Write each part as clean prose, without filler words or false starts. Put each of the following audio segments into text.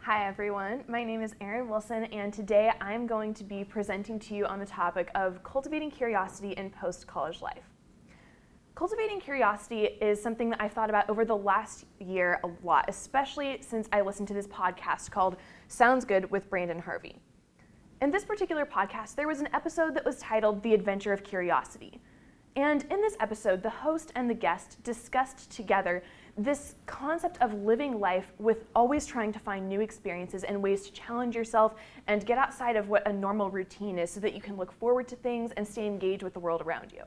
Hi everyone, my name is Erin Wilson, and today I'm going to be presenting to you on the topic of cultivating curiosity in post-college life. Cultivating curiosity is something that I've thought about over the last year a lot, especially since I listened to this podcast called Sounds Good with Brandon Harvey. In this particular podcast, there was an episode that was titled The Adventure of Curiosity. And in this episode, the host and the guest discussed together this concept of living life with always trying to find new experiences and ways to challenge yourself and get outside of what a normal routine is so that you can look forward to things and stay engaged with the world around you.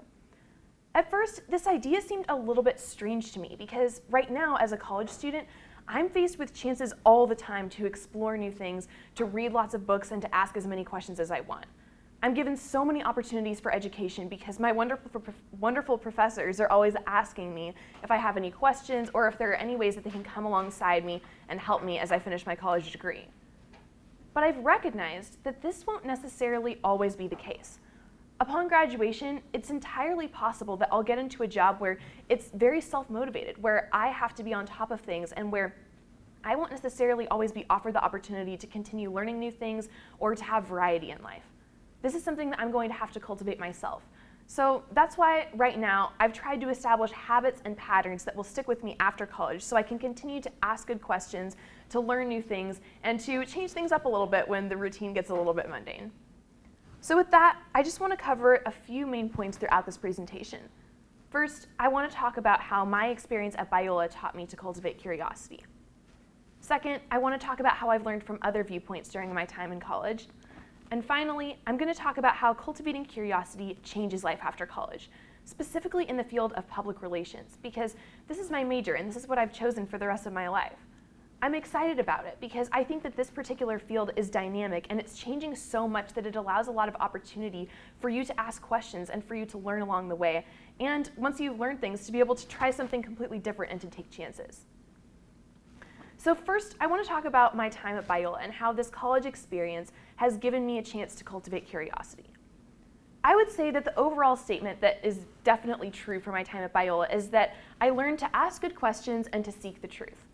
At first, this idea seemed a little bit strange to me because right now, as a college student, I'm faced with chances all the time to explore new things, to read lots of books, and to ask as many questions as I want. I'm given so many opportunities for education because my wonderful professors are always asking me if I have any questions or if there are any ways that they can come alongside me and help me as I finish my college degree. But I've recognized that this won't necessarily always be the case. Upon graduation, it's entirely possible that I'll get into a job where it's very self-motivated, where I have to be on top of things and where I won't necessarily always be offered the opportunity to continue learning new things or to have variety in life. This is something that I'm going to have to cultivate myself. So that's why right now I've tried to establish habits and patterns that will stick with me after college so I can continue to ask good questions, to learn new things, and to change things up a little bit when the routine gets a little bit mundane. So with that, I just want to cover a few main points throughout this presentation. First, I want to talk about how my experience at Biola taught me to cultivate curiosity. Second, I want to talk about how I've learned from other viewpoints during my time in college. And finally, I'm going to talk about how cultivating curiosity changes life after college, specifically in the field of public relations, because this is my major and this is what I've chosen for the rest of my life. I'm excited about it because I think that this particular field is dynamic and it's changing so much that it allows a lot of opportunity for you to ask questions and for you to learn along the way. And once you've learned things, to be able to try something completely different and to take chances. So first, I want to talk about my time at Biola and how this college experience has given me a chance to cultivate curiosity. I would say that the overall statement that is definitely true for my time at Biola is that I learned to ask good questions and to seek the truth.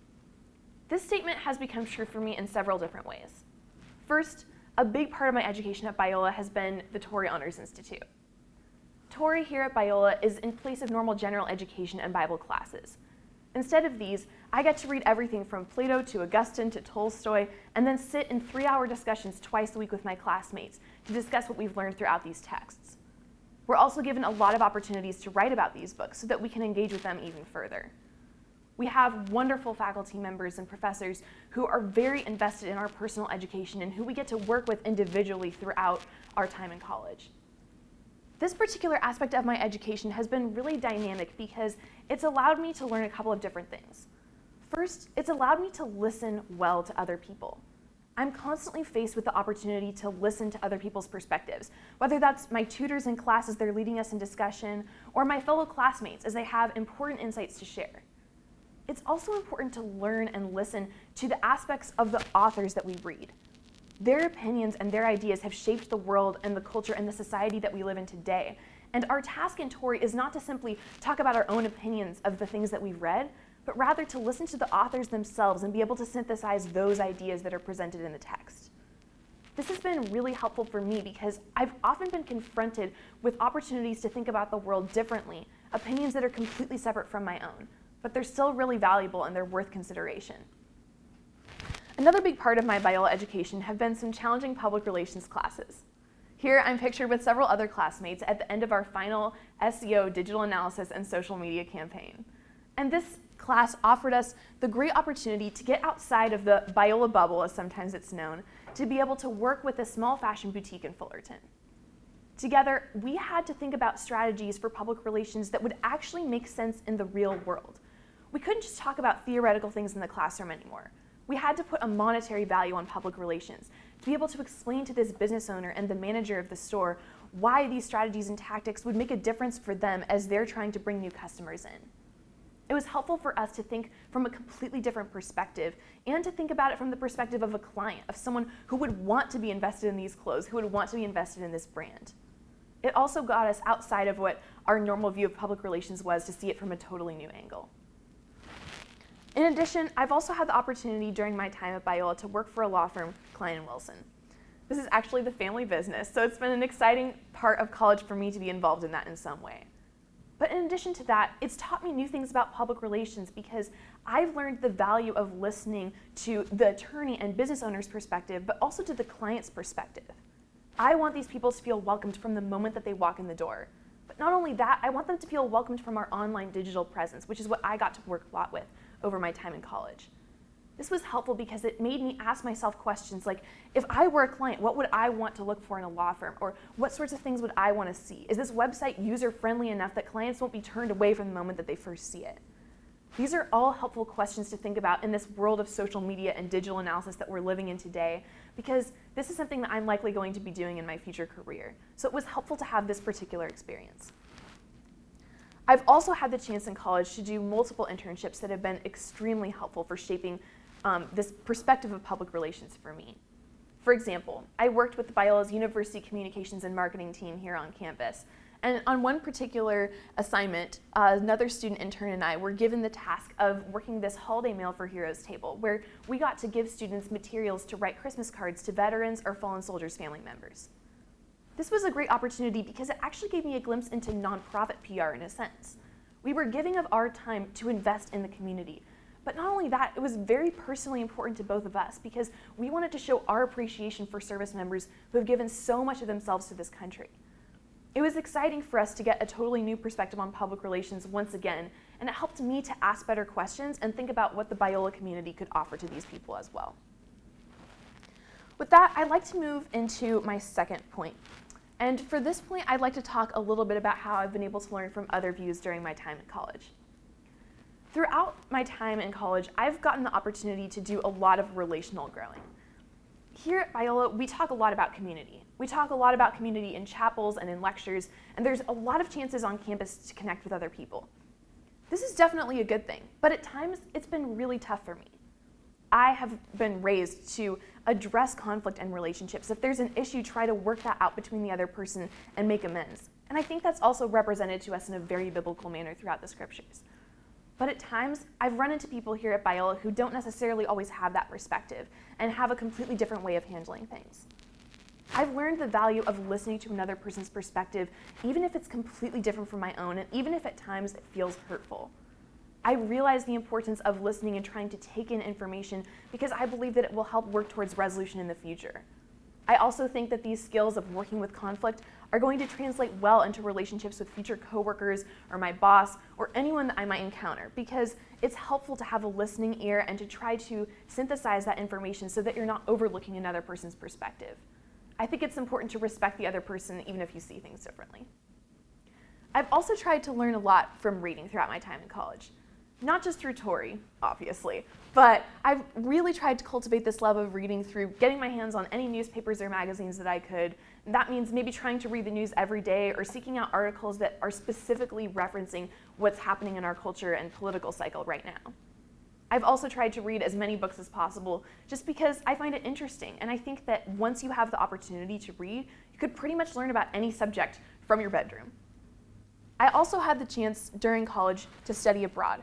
This statement has become true for me in several different ways. First, a big part of my education at Biola has been the Torrey Honors Institute. Torrey here at Biola is in place of normal general education and Bible classes. Instead of these, I get to read everything from Plato to Augustine to Tolstoy, and then sit in 3-hour discussions twice a week with my classmates to discuss what we've learned throughout these texts. We're also given a lot of opportunities to write about these books so that we can engage with them even further. We have wonderful faculty members and professors who are very invested in our personal education and who we get to work with individually throughout our time in college. This particular aspect of my education has been really dynamic because it's allowed me to learn a couple of different things. First, it's allowed me to listen well to other people. I'm constantly faced with the opportunity to listen to other people's perspectives, whether that's my tutors in class as they're leading us in discussion, or my fellow classmates as they have important insights to share. It's also important to learn and listen to the aspects of the authors that we read. Their opinions and their ideas have shaped the world and the culture and the society that we live in today. And our task in Torrey is not to simply talk about our own opinions of the things that we've read, but rather to listen to the authors themselves and be able to synthesize those ideas that are presented in the text. This has been really helpful for me because I've often been confronted with opportunities to think about the world differently, opinions that are completely separate from my own, but they're still really valuable and they're worth consideration. Another big part of my Biola education have been some challenging public relations classes. Here I'm pictured with several other classmates at the end of our final SEO digital analysis and social media campaign. And this class offered us the great opportunity to get outside of the Biola bubble, as sometimes it's known, to be able to work with a small fashion boutique in Fullerton. Together, we had to think about strategies for public relations that would actually make sense in the real world. We couldn't just talk about theoretical things in the classroom anymore. We had to put a monetary value on public relations to be able to explain to this business owner and the manager of the store why these strategies and tactics would make a difference for them as they're trying to bring new customers in. It was helpful for us to think from a completely different perspective and to think about it from the perspective of a client, of someone who would want to be invested in these clothes, who would want to be invested in this brand. It also got us outside of what our normal view of public relations was to see it from a totally new angle. In addition, I've also had the opportunity during my time at Biola to work for a law firm, Klein & Wilson. This is actually the family business, so it's been an exciting part of college for me to be involved in that in some way. But in addition to that, it's taught me new things about public relations because I've learned the value of listening to the attorney and business owner's perspective, but also to the client's perspective. I want these people to feel welcomed from the moment that they walk in the door. But not only that, I want them to feel welcomed from our online digital presence, which is what I got to work a lot with over my time in college. This was helpful because it made me ask myself questions like, if I were a client, what would I want to look for in a law firm? Or what sorts of things would I want to see? Is this website user-friendly enough that clients won't be turned away from the moment that they first see it? These are all helpful questions to think about in this world of social media and digital analysis that we're living in today, because this is something that I'm likely going to be doing in my future career. So it was helpful to have this particular experience. I've also had the chance in college to do multiple internships that have been extremely helpful for shaping this perspective of public relations for me. For example, I worked with Biola's University Communications and Marketing team here on campus. And on one particular assignment, another student intern and I were given the task of working this holiday mail for Heroes table, where we got to give students materials to write Christmas cards to veterans or fallen soldiers' family members. This was a great opportunity because it actually gave me a glimpse into nonprofit PR in a sense. We were giving of our time to invest in the community. But not only that, it was very personally important to both of us because we wanted to show our appreciation for service members who have given so much of themselves to this country. It was exciting for us to get a totally new perspective on public relations once again, and it helped me to ask better questions and think about what the Biola community could offer to these people as well. With that, I'd like to move into my second point. And for this point, I'd like to talk a little bit about how I've been able to learn from other views during my time in college. Throughout my time in college, I've gotten the opportunity to do a lot of relational growing. Here at Biola, we talk a lot about community. We talk a lot about community in chapels and in lectures, and there's a lot of chances on campus to connect with other people. This is definitely a good thing, but at times it's been really tough for me. I have been raised to address conflict and relationships. If there's an issue, try to work that out between the other person and make amends. And I think that's also represented to us in a very biblical manner throughout the scriptures. But at times, I've run into people here at Biola who don't necessarily always have that perspective and have a completely different way of handling things. I've learned the value of listening to another person's perspective, even if it's completely different from my own, and even if at times it feels hurtful. I realize the importance of listening and trying to take in information because I believe that it will help work towards resolution in the future. I also think that these skills of working with conflict are going to translate well into relationships with future coworkers or my boss or anyone that I might encounter, because it's helpful to have a listening ear and to try to synthesize that information so that you're not overlooking another person's perspective. I think it's important to respect the other person even if you see things differently. I've also tried to learn a lot from reading throughout my time in college. Not just through Tori, obviously, but I've really tried to cultivate this love of reading through getting my hands on any newspapers or magazines that I could. And that means maybe trying to read the news every day or seeking out articles that are specifically referencing what's happening in our culture and political cycle right now. I've also tried to read as many books as possible just because I find it interesting, and I think that once you have the opportunity to read, you could pretty much learn about any subject from your bedroom. I also had the chance during college to study abroad.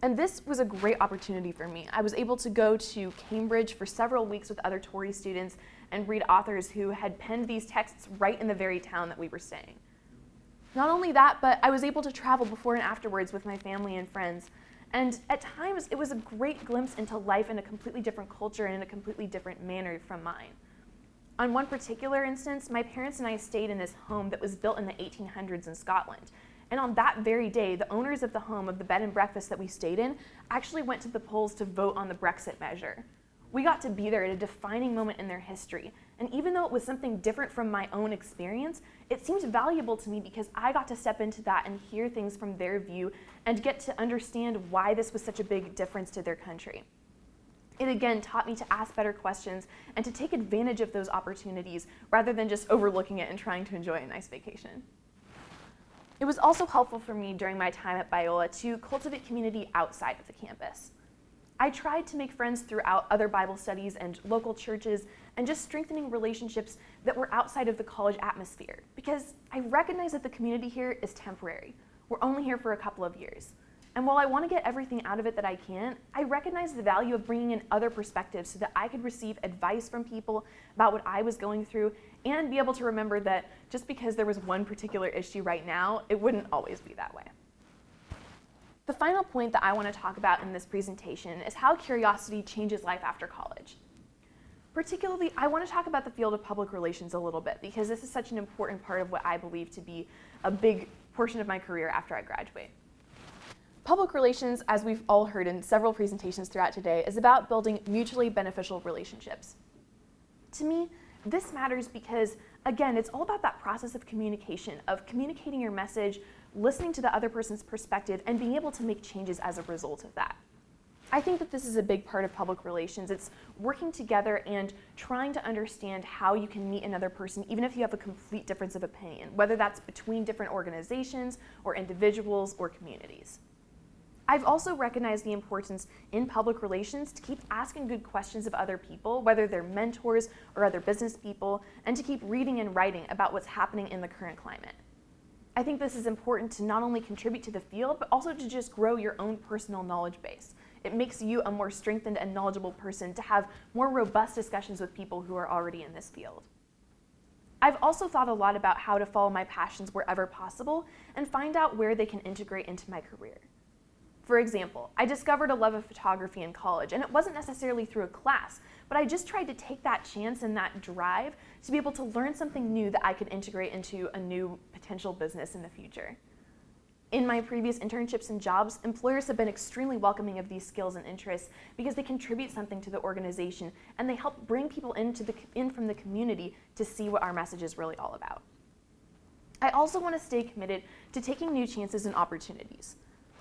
And this was a great opportunity for me. I was able to go to Cambridge for several weeks with other Tory students and read authors who had penned these texts right in the very town that we were staying. Not only that, but I was able to travel before and afterwards with my family and friends. And at times, it was a great glimpse into life in a completely different culture and in a completely different manner from mine. On one particular instance, my parents and I stayed in this home that was built in the 1800s in Scotland. And on that very day, the owners of the home of the bed and breakfast that we stayed in actually went to the polls to vote on the Brexit measure. We got to be there at a defining moment in their history. And even though it was something different from my own experience, it seemed valuable to me because I got to step into that and hear things from their view and get to understand why this was such a big difference to their country. It again taught me to ask better questions and to take advantage of those opportunities rather than just overlooking it and trying to enjoy a nice vacation. It was also helpful for me during my time at Biola to cultivate community outside of the campus. I tried to make friends throughout other Bible studies and local churches and just strengthening relationships that were outside of the college atmosphere because I recognize that the community here is temporary. We're only here for a couple of years. And while I want to get everything out of it that I can, I recognize the value of bringing in other perspectives so that I could receive advice from people about what I was going through and be able to remember that just because there was one particular issue right now, it wouldn't always be that way. The final point that I want to talk about in this presentation is how curiosity changes life after college. Particularly, I want to talk about the field of public relations a little bit because this is such an important part of what I believe to be a big portion of my career after I graduate. Public relations, as we've all heard in several presentations throughout today, is about building mutually beneficial relationships. To me, this matters because, again, it's all about that process of communication, of communicating your message, listening to the other person's perspective, and being able to make changes as a result of that. I think that this is a big part of public relations. It's working together and trying to understand how you can meet another person, even if you have a complete difference of opinion, whether that's between different organizations or individuals or communities. I've also recognized the importance in public relations to keep asking good questions of other people, whether they're mentors or other business people, and to keep reading and writing about what's happening in the current climate. I think this is important to not only contribute to the field, but also to just grow your own personal knowledge base. It makes you a more strengthened and knowledgeable person to have more robust discussions with people who are already in this field. I've also thought a lot about how to follow my passions wherever possible and find out where they can integrate into my career. For example, I discovered a love of photography in college, and it wasn't necessarily through a class, but I just tried to take that chance and that drive to be able to learn something new that I could integrate into a new potential business in the future. In my previous internships and jobs, employers have been extremely welcoming of these skills and interests because they contribute something to the organization and they help bring people in from the community to see what our message is really all about. I also want to stay committed to taking new chances and opportunities.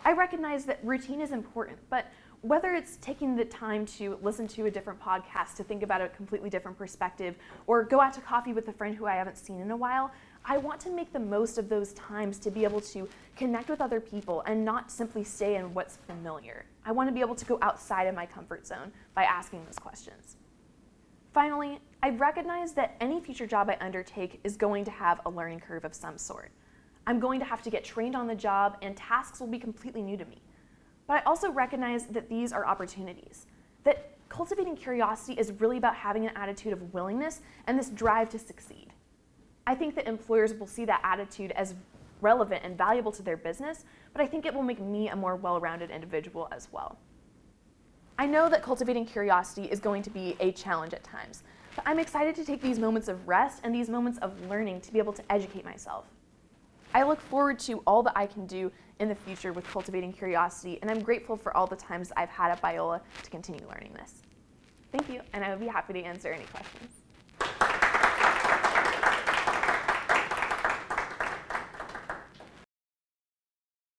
I recognize that routine is important, but whether it's taking the time to listen to a different podcast to think about a completely different perspective or go out to coffee with a friend who I haven't seen in a while, I want to make the most of those times to be able to connect with other people and not simply stay in what's familiar. I want to be able to go outside of my comfort zone by asking those questions. Finally, I recognize that any future job I undertake is going to have a learning curve of some sort. I'm going to have to get trained on the job and tasks will be completely new to me. But I also recognize that these are opportunities, that cultivating curiosity is really about having an attitude of willingness and this drive to succeed. I think that employers will see that attitude as relevant and valuable to their business, but I think it will make me a more well-rounded individual as well. I know that cultivating curiosity is going to be a challenge at times, but I'm excited to take these moments of rest and these moments of learning to be able to educate myself. I look forward to all that I can do in the future with cultivating curiosity, and I'm grateful for all the times I've had at Biola to continue learning this. Thank you, and I would be happy to answer any questions.